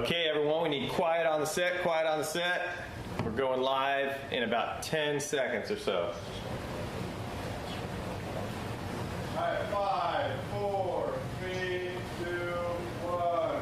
Okay, everyone, we need quiet on the set, quiet on the set. We're going live in about 10 seconds or so. All right, 5, 4, 3, 2, 1.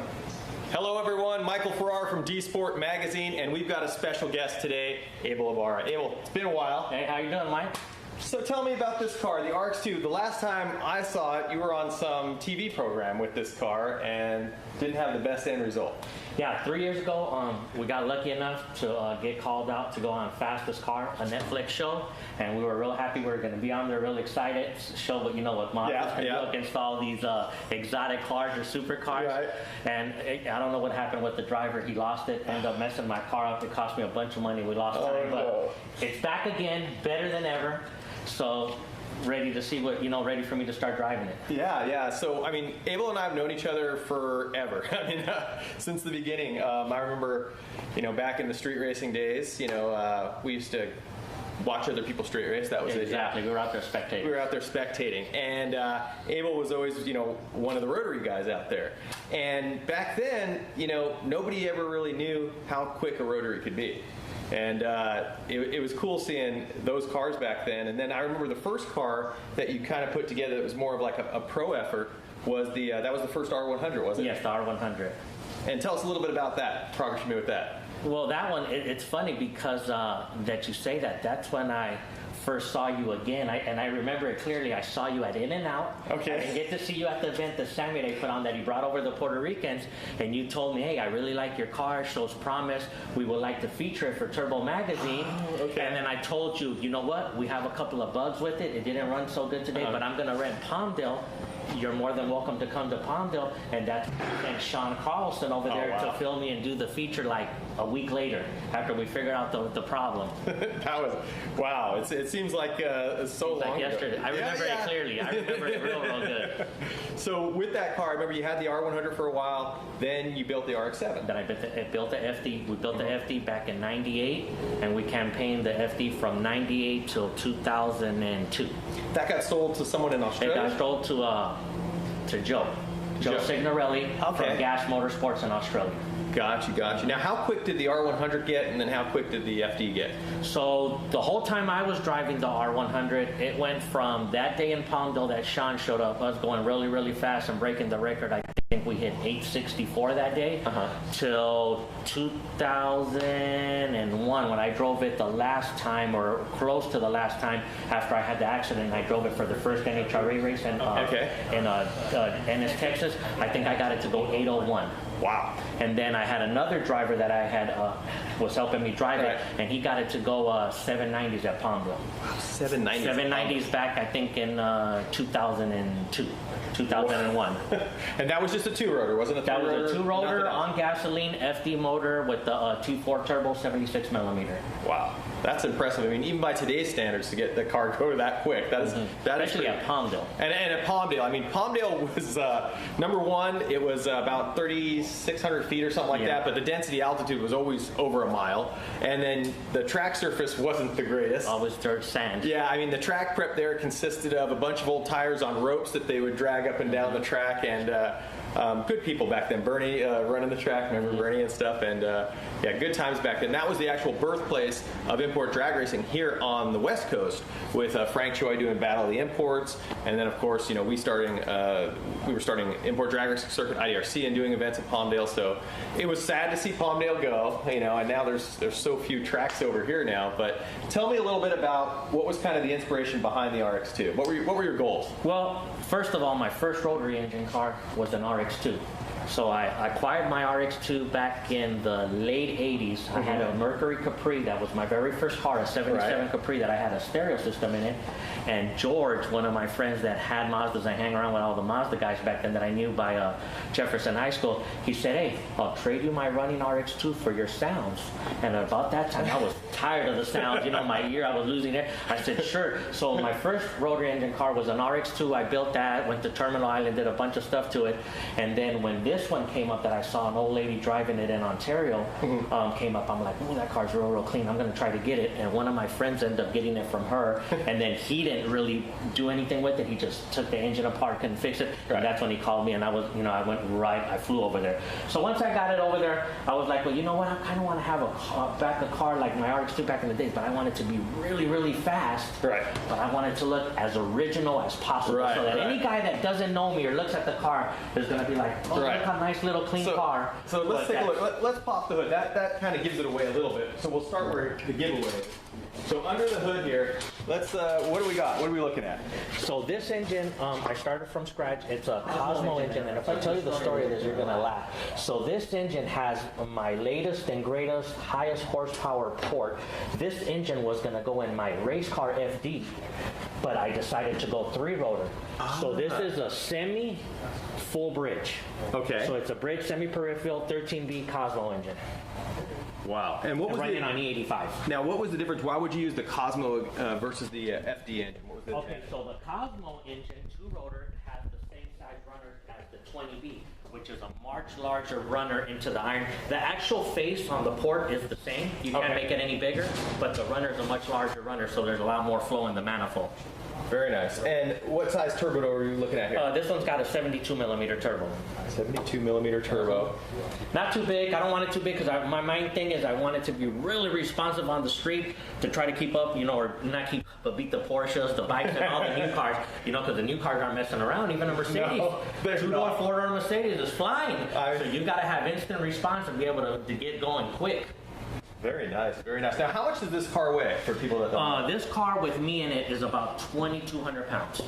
Hello, everyone. Michael Farrar from D Sport Magazine, and we've got a special guest today, Abel Ibarra. Abel, it's been a while. Hey, how you doing, Mike? So tell me about this car, the RX2. The last time I saw it, you were on some TV program with this car and didn't have the best end result. Yeah, 3 years ago, we got lucky enough to get called out to go on Fastest Car, a Netflix show, and we were real happy we were going to be on there, real excited, show what what models can do against all these exotic cars or supercars. Right. And I don't know what happened with the driver. He lost it, ended up messing my car up. It cost me a bunch of money. We lost time, but it's back again, better than ever. So ready to see what, ready for me to start driving it. Yeah. So, I mean, Abel and I have known each other forever. I mean, since the beginning. I remember, back in the street racing days, we used to watch other people street race. That was exactly. it. Yeah. We were out there spectating. We were out there spectating. And Abel was always, one of the rotary guys out there. And back then, nobody ever really knew how quick a rotary could be. And it was cool seeing those cars back then. And then I remember the first car that you kind of put together that was more of like a pro effort was that was the first R100, wasn't it? Yes, the R100. And tell us a little bit about that, progress you made with that. Well, that one, it's funny because that you say that. That's when I first saw you again, and I remember it clearly. I saw you at In-N-Out. Okay. I didn't get to see you at the event that Sammy they put on that he brought over the Puerto Ricans, and you told me, hey, I really like your car, shows promise. We would like to feature it for Turbo Magazine. Oh, okay. And then I told you, you know what? We have a couple of bugs with it. It didn't run so good today, but I'm going to rent Palmdale. You're more than welcome to come to Palmdale, and that's Sean Carlson over there to film me and do the feature like a week later after we figured out the problem. That was, wow, it seems like so long like yesterday. ago. I remember it clearly. I remember it real good. So with that car, I remember you had the R100 for a while, then you built the RX-7. Then I built the FD. We built the FD back in '98, and we campaigned the FD from '98 till 2002. That got sold to someone in Australia? It got sold to Joe Signorelli from Gas Motorsports in Australia. Got you. Now, how quick did the R100 get, and then how quick did the FD get? So the whole time I was driving the R100, it went from that day in Palmdale that Sean showed up, us going really, really fast and breaking the record. I think we hit 864 that day, till 2001 when I drove it the last time, or close to the last time after I had the accident. I drove it for the first NHRA race in Ennis, Texas. I think I got it to go 801. Wow. And then I had another driver that I had was helping me drive it, and he got it to go 790s at Palmdale. 790s? 790s back, I think, in 2002. 2001. And that was just a two-rotor, wasn't it? That was a two-rotor on gasoline FD motor with the T4 turbo 76 millimeter. Wow, that's impressive. I mean, even by today's standards, to get the car to go that quick, that is especially at Palmdale. And at Palmdale, I mean, Palmdale was number one. It was about 3,600 feet or something like that, but the density altitude was always over a mile, and then the track surface wasn't the greatest. Always dirt, sand. Yeah, I mean, the track prep there consisted of a bunch of old tires on ropes that they would drag up and down the track, and good people back then. Bernie running the track, remember Bernie and stuff, and good times back then. That was the actual birthplace of import drag racing here on the West Coast, with Frank Choi doing Battle of the Imports, and then of course, we were starting import drag racing circuit IDRC and doing events at Palmdale. So it was sad to see Palmdale go, and now there's so few tracks over here now. But tell me a little bit about what was kind of the inspiration behind the RX2. What were your goals? Well, first of all, my first rotary engine car was an RX2. So I acquired my RX2 back in the late 80s. I had a Mercury Capri. That was my very first car, a 77 Capri that I had a stereo system in it. And George, one of my friends that had Mazdas, I hang around with all the Mazda guys back then that I knew by Jefferson High School, he said, hey, I'll trade you my running RX2 for your sounds. And about that time, I was tired of the sounds. My ear, I was losing it. I said, sure. So my first rotary engine car was an RX2. I built that, went to Terminal Island, did a bunch of stuff to it. And then when this one came up that I saw an old lady driving it in Ontario, came up, I'm like, oh, that car's real clean. I'm going to try to get it. And one of my friends ended up getting it from her. And then he didn't didn't really do anything with it. He just took the engine apart, couldn't fix it. Right. And that's when he called me, and I flew over there. So once I got it over there, I was like, well, you know what? I kind of want to have a car like my RX2 back in the days, but I want it to be really, really fast. Right. But I want it to look as original as possible, Right, so that right. any guy that doesn't know me or looks at the car is going to be like, oh, Right. look how nice little clean car. So let's But take a look. Let's pop the hood. That kind of gives it away a little bit. So we'll start where the giveaway is. So under the hood here, let's. What do we got? What are we looking at? So this engine, I started from scratch. It's a Cosmo engine, and if I tell you the story of this, you're gonna laugh. So this engine has my latest and greatest, highest horsepower port. This engine was gonna go in my race car FD, but I decided to go 3-rotor. So this is a semi full bridge. Okay. So it's a bridge semi-peripheral 13B Cosmo engine. Wow. And what was Running the, on E85. now? What was the difference? Why would you use the Cosmo versus the FD engine? What was the Okay, so the Cosmo engine, 2-rotor, has the same size runner as the 20B, which is a much larger runner into the iron. The actual face on the port is the same. You can't make it any bigger, but the runner is a much larger runner, so there's a lot more flow in the manifold. Very nice. And what size turbo are you looking at here? This one's got a 72 millimeter turbo. 72 millimeter turbo. Not too big. I don't want it too big because my main thing is I want it to be really responsive on the street to try to keep up, or not keep, but beat the Porsches, the bikes, and all the new cars, because the new cars aren't messing around. Even a Mercedes, No, they're 2-door, not. 4-door Mercedes is flying. So you got to have instant response and be able to get going quick. Very nice. Very nice. Now, how much does this car weigh for people that don't know? This car with me in it is about 2,200 pounds.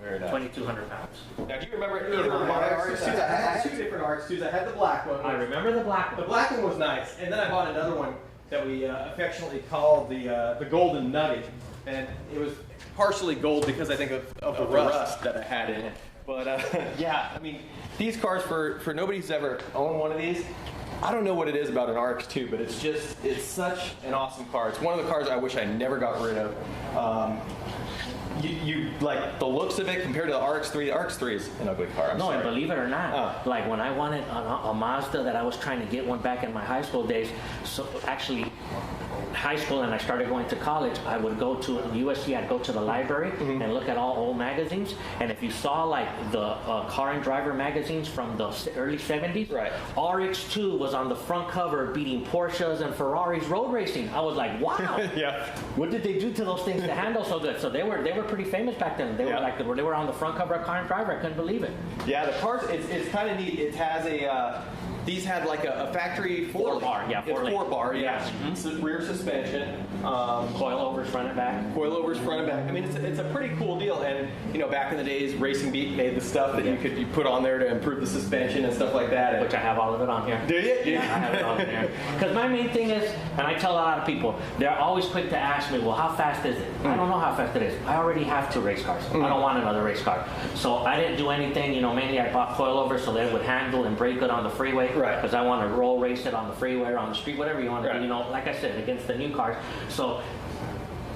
Very nice. 2,200 pounds. Now, do you remember either of my RX2s? I had two different RX2s. I had the black one. I remember the black one. The black one was nice, and then I bought another one that we affectionately called the Golden Nugget, and it was partially gold because I think of the rust that I had in it. But yeah, I mean, these cars for nobody who's ever owned one of these. I don't know what it is about an RX2, but it's such an awesome car. It's one of the cars I wish I never got rid of. You like the looks of it compared to the RX3. The RX3 is an ugly car. I'm sorry. And believe it or not, like when I wanted a Mazda that I was trying to get one back in my high school days, so actually high school and I started going to college, I would go to USC, I'd go to the library and look at all old magazines, and if you saw like the car and driver magazines from the early 70s, Right. RX2 was on the front cover beating Porsches and Ferraris road racing. I was like, wow. Yeah. What did they do to those things to handle so good? So they were pretty famous back then. They were on the front cover of Car and Driver. I couldn't believe it. Yeah, the cars, it's kind of neat. It has these had like a factory Four-bar, yeah, four-lane. 4-bar, yeah. Yeah. So rear suspension. Coilovers front and back. Coilovers front and back. I mean, it's a pretty cool deal. And back in the days, Racing Beat made the stuff that you put on there to improve the suspension and stuff like that. Which I have all of it on here. Do you? Yeah, I have it on here. Because my main thing is, and I tell a lot of people, they're always quick to ask me, well, how fast is it? I don't know how fast it is. I already have 2 race cars. I don't want another race car. So I didn't do anything. Mainly I bought coilovers so they would handle and brake good on the freeway. Right. Because I want to roll race it on the freeway or on the street, whatever you want to Right. do. Like I said, against the new cars. So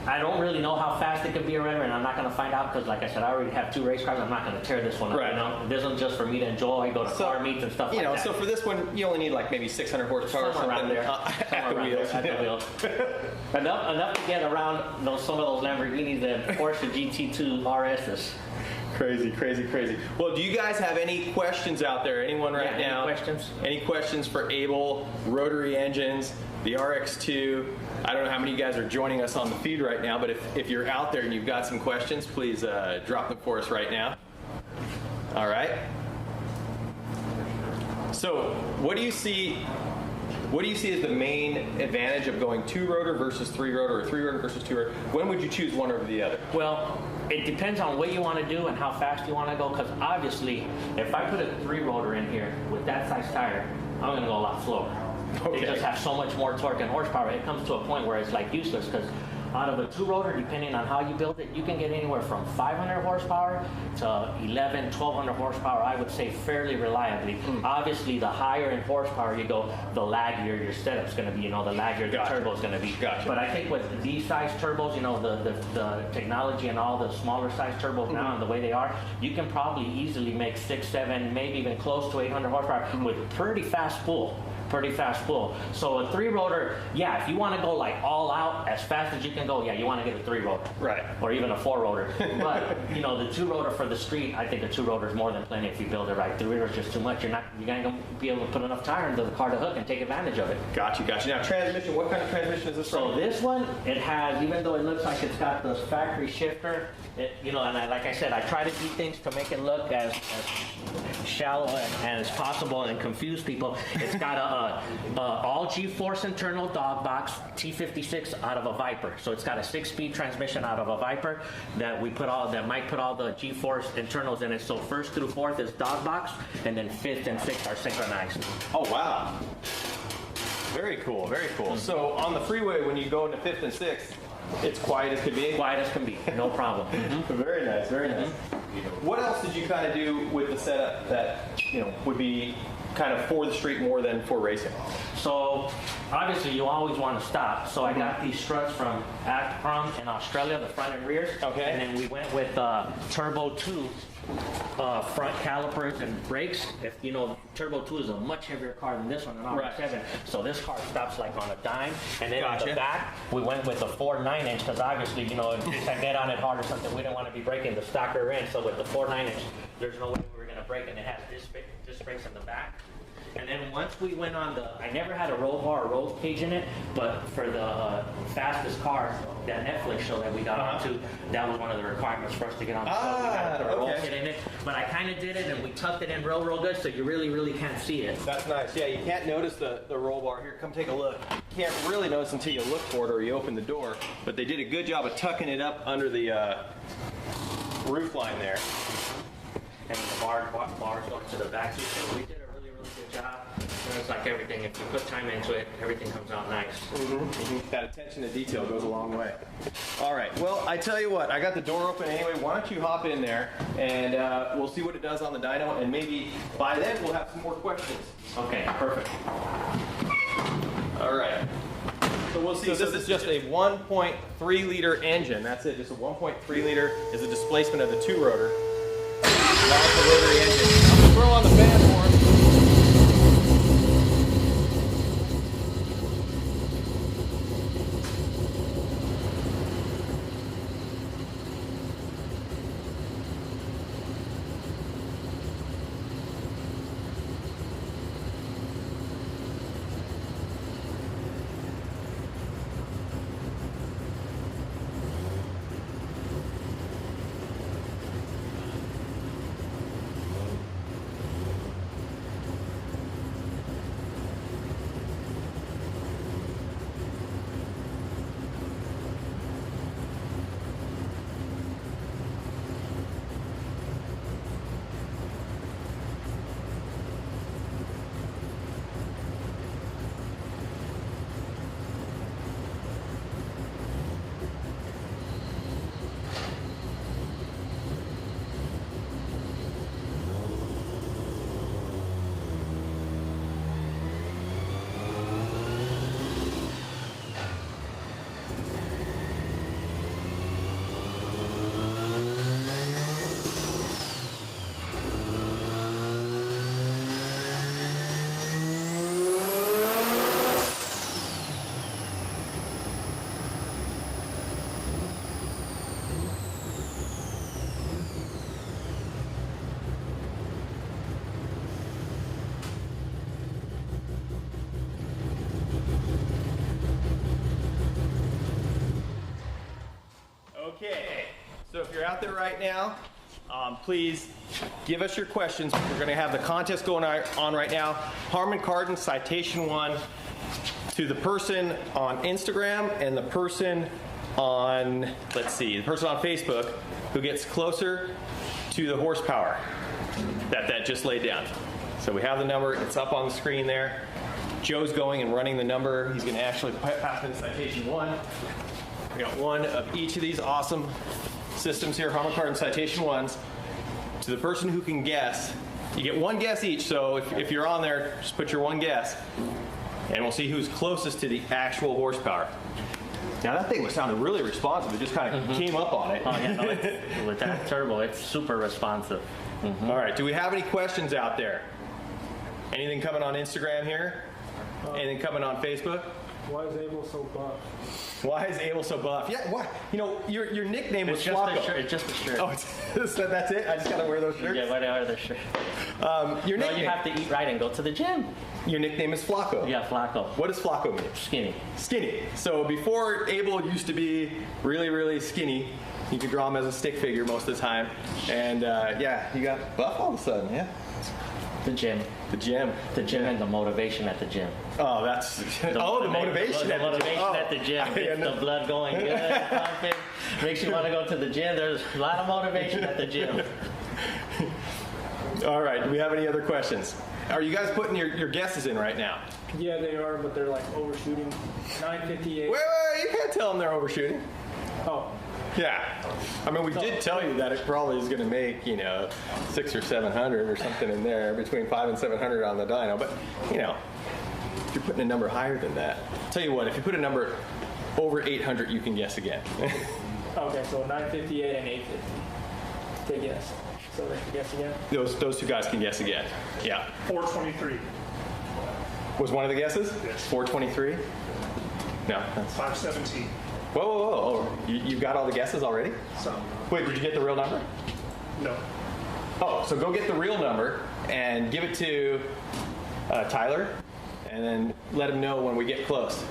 I don't really know how fast it could be or whatever, and I'm not going to find out because, like I said, I already have 2 race cars. I'm not going to tear this one up. Right. This one's just for me to enjoy, go to car meets and stuff like that. So for this one, you only need like maybe 600 horsepower or Somewhere something around there. at the wheels. At the wheels. enough to get around some of those Lamborghinis and Porsche GT2 RSs. Crazy, crazy, crazy. Well, do you guys have any questions out there? Anyone right now? Any questions? Any questions for Abel, rotary engines, the RX2? I don't know how many of you guys are joining us on the feed right now, but if you're out there and you've got some questions, please drop them for us right now. All right. So, what do you see as the main advantage of going 2-rotor versus 3-rotor, or 3-rotor versus 2-rotor? When would you choose one over the other? Well, it depends on what you want to do and how fast you want to go, because obviously, if I put a 3-rotor in here with that size tire, I'm going to go a lot slower. Okay. They just have so much more torque and horsepower. It comes to a point where it's like useless, because out of a 2-rotor, depending on how you build it, you can get anywhere from 500 horsepower to 1,200 horsepower, I would say fairly reliably. Obviously, the higher in horsepower you go, the laggier your setup's going to be, the laggier the turbo's going to be. Gotcha. But I think with these size turbos, the technology and all the smaller size turbos now and the way they are, you can probably easily make 6, 7, maybe even close to 800 horsepower with pretty fast spool. pretty fast pull. So a 3-rotor, yeah, if you want to go like all out as fast as you can go, yeah, you want to get a 3-rotor. Right. Or even a 4-rotor. But, you know, the 2-rotor for the street, I think a 2-rotor is more than plenty if you build it right. 3-rotor is just too much. You're going to be able to put enough tire into the car to hook and take advantage of it. Gotcha. Now, transmission, what kind of transmission is this from? So this one, it has, even though it looks like it's got this factory shifter, you know, and like I said, I try to do things to make it look as shallow and as possible and confuse people. It's got a all G-force internal dog box T56 out of a Viper. So it's got a 6-speed transmission out of a Viper that Mike put all the G-force internals in it. So 1st through 4th is dog box, and then 5th and 6th are synchronized. Oh, wow. Very cool, very cool. So on the freeway, when you go into 5th and 6th, it's quiet as can be? Quiet as can be, no problem. Very nice, very nice. What else did you kind of do with the setup that, you know, would be kind of for the street more than for racing? So obviously you always want to stop. So I got these struts from in Australia, the front and rears. Okay. And then we went with Turbo 2 front calipers and brakes. If you know, Turbo 2 is a much heavier car than this one, an RX7. Right. So this car stops like on a dime. And then on the back, we went with a 4 9-inch because obviously, you know, in case I get on it hard or something, we didn't want to be breaking the stocker end. So with the 4 9-inch, there's no way we were going to break, and it has disc brakes in the back. And then once we went on I never had a roll bar or roll cage in it, but for the fastest car, that Netflix show that we got onto, that was one of the requirements for us to get on the show. We got to put a roll kit in it. But I kind of did it, and we tucked it in real good, so you really can't see it. That's nice. Yeah, you can't notice the roll bar. Here, come take a look. You can't really notice until you look for it or you open the door, but they did a good job of tucking it up under the roof line there. And the bars go to the back too, so we did a really good job. And it's like everything, if you put time into it, everything comes out nice. That attention to detail goes a long way. All right, well, I tell you what, I got the door open anyway. Why don't you hop in there, and we'll see what it does on the dyno, and maybe by then we'll have some more questions. Okay, perfect. All right. So we'll see. So this is just a 1.3 liter engine. That's it. Just a 1.3 liter is the displacement of the 2-rotor. That's the rotary engine. I'm going to throw on the fan for him. Okay, so if you're out there right now, please give us your questions. We're going to have the contest going on right now. Harman Kardon Citation 1 to the person on Instagram and the person on, let's see, the person on Facebook who gets closer to the horsepower that just laid down. So we have the number. It's up on the screen there. Joe's going and running the number. He's going to actually pass in Citation 1. We got one of each of these awesome systems here, Harman Kardon Citation 1s. To the person who can guess, you get one guess each, so if you're on there, just put your one guess, and we'll see who's closest to the actual horsepower. Now that thing was sounding really responsive. It just kind of came up on it. Oh yeah, no, with that turbo, it's super responsive. All right, do we have any questions out there? Anything coming on Instagram here? Anything coming on Facebook? Why is Abel so buff? Why is Abel so buff? Yeah, why? You know, your nickname was It's just Flacco. a shirt. It's just a shirt. Oh, that's it? I just gotta wear those shirts? Yeah, why do I wear the shirt? Your No, nickname. you have to eat right and go to the gym. Your nickname is Flacco. Yeah, Flacco. What does Flacco mean? Skinny. Skinny. So before Abel used to be really, really skinny, you could draw him as a stick figure most of the time. And yeah, you got buff all of a sudden, yeah? The gym. The gym. The gym and the motivation at the gym. Oh, that's... the motivation. The motivation Oh. at the gym. Gets the blood going good, pumping. Makes you want to go to the gym. There's a lot of motivation at the gym. All right, do we have any other questions? Are you guys putting your guesses in right now? Yeah, they are, but they're like overshooting. 958. Wait, you can't tell them they're overshooting. Oh, Yeah. I mean, we did tell you that it probably is going to make, 600 or 700 or something in there, between 500 and 700 on the dyno. But, if you're putting a number higher than that, I'll tell you what, if you put a number over 800, you can guess again. okay, so 958 and 850. They guess. So they can guess again? Those two guys can guess again. Yeah. 423. Was one of the guesses? Yes. 423? No. That's... 517. Whoa. Oh, you got all the guesses already? Some. Wait, did you get the real number? No. Oh, so go get the real number and give it to Tyler, and then let him know when we get close.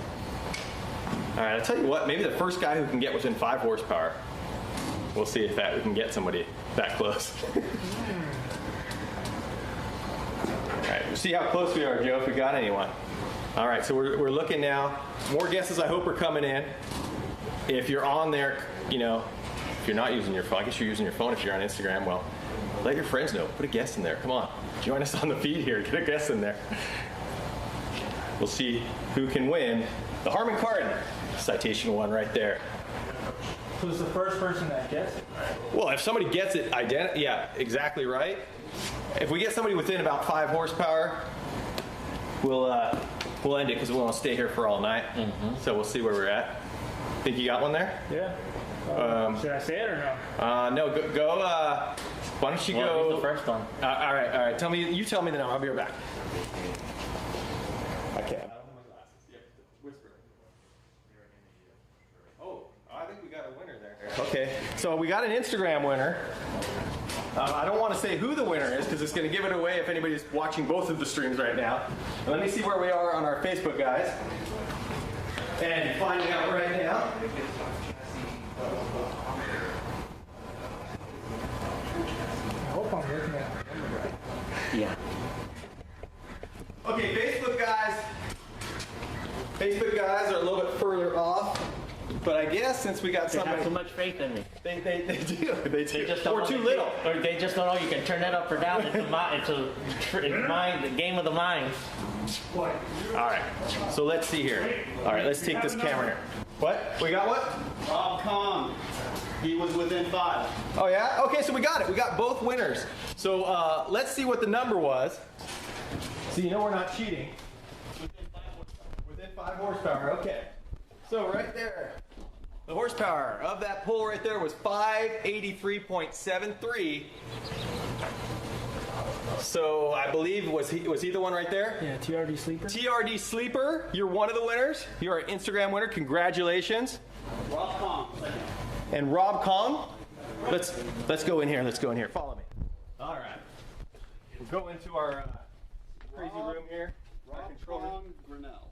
All right, I'll tell you what, maybe the first guy who can get within 5 horsepower, we'll see if we can get somebody that close. All right, we'll see how close we are, Joe, if we got anyone. All right, so we're looking now. More guesses, I hope, are coming in. If you're on there, if you're not using your phone, I guess you're using your phone if you're on Instagram, well, let your friends know. Put a guess in there. Come on. Join us on the feed here. Get a guess in there. We'll see who can win the Harman Kardon Citation 1 right there. So it's the first person that gets it, right? Well, if somebody gets it, yeah, exactly right. If we get somebody within about 5 horsepower, we'll end it because we want to stay here for all night. Mm-hmm. So we'll see where we're at. Think you got one there? Yeah. Should I say it or no? No, go. Why don't you go? He's the first one. All right. You tell me the number. I'll be right back. I can't. Whisper. Oh, I think we got a winner there. Okay, so we got an Instagram winner. I don't want to say who the winner is because it's going to give it away if anybody's watching both of the streams right now. Let me see where we are on our Facebook, guys. And finding out right now. I hope I'm looking at the number right. Yeah. Okay, Facebook guys are a little bit further off, but I guess since we got They somebody, have too much faith in me. they do, They just don't or know too they little. Or they just don't know you can turn that up or down. It's the game of the mind. All right, so let's see here. All right, let's take this camera here. What? We got what? Rob Kong. He was within 5. Oh yeah? Okay, so we got it. We got both winners. So let's see what the number was. So you know we're not cheating. Within 5 horsepower, okay. So right there, the horsepower of that pole right there was 583.73. So I believe, was he the one right there? Yeah, TRD Sleeper. TRD Sleeper, you're one of the winners. You're an Instagram winner. Congratulations. Rob Kong. And Rob Kong, let's go in here. Let's go in here. Follow me. All right. We'll go into our crazy room here. Rob Kong Grinnell.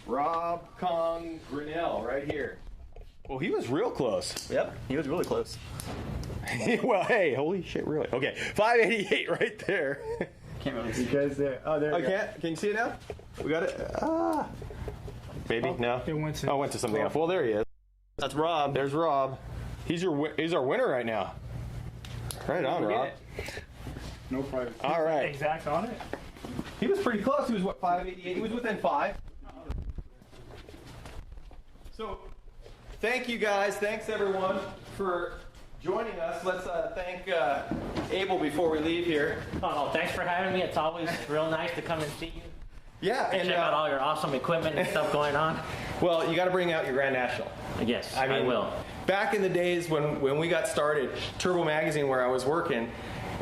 Rob Kong Grinnell, right here. Well, he was real close. Yep, he was really close. Well, hey, holy shit, really? Okay, 588 right there. Can't really see. You guys there? Oh, there. Okay, can you see it now? We got it. Maybe no. It went to. Oh, went to something else. Well, there he is. That's Rob. There's Rob. He's our winner right now. Right on, Rob. No privacy. All right. Exact on it. He was pretty close. He was what, 588? He was within 5. So, thank you guys. Thanks everyone for joining us. Let's thank Abel before we leave here. Oh, thanks for having me. It's always real nice to come and see you. Yeah, And check out all your awesome equipment and stuff going on. well, you got to bring out your Grand National. Yes, I I mean, will. Back in the days when we got started, Turbo Magazine, where I was working,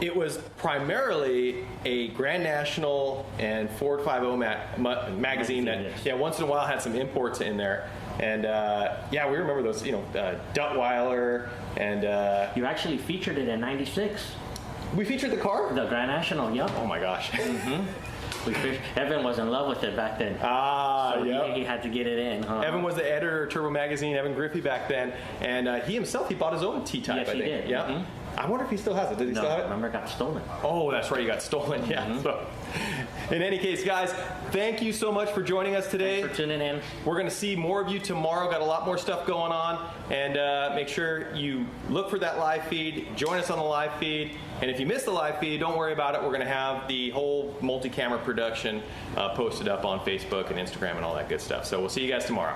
It was primarily a Grand National and Ford 50 magazine that, yes. yeah, once in a while had some imports in there. And yeah, we remember those, you know, Duttweiler and You actually featured it in '96. we featured the car? The Grand National, yep. Oh my gosh. Evan was in love with it back then. Ah, So yeah. he had to get it in, huh? Evan was the editor of Turbo Magazine, Evan Griffey back then, and he himself, he bought his own T-Type, Yes, I he think. did. Yeah. Mhm. I wonder if he still has it. Did he No, still have it? remember it got stolen. Oh, that's right, he got stolen, yeah. So, in any case, guys, thank you so much for joining us today. Thanks for tuning in. We're going to see more of you tomorrow. Got a lot more stuff going on. And make sure you look for that live feed. Join us on the live feed. And if you missed the live feed, don't worry about it. We're going to have the whole multi-camera production posted up on Facebook and Instagram and all that good stuff. So we'll see you guys tomorrow.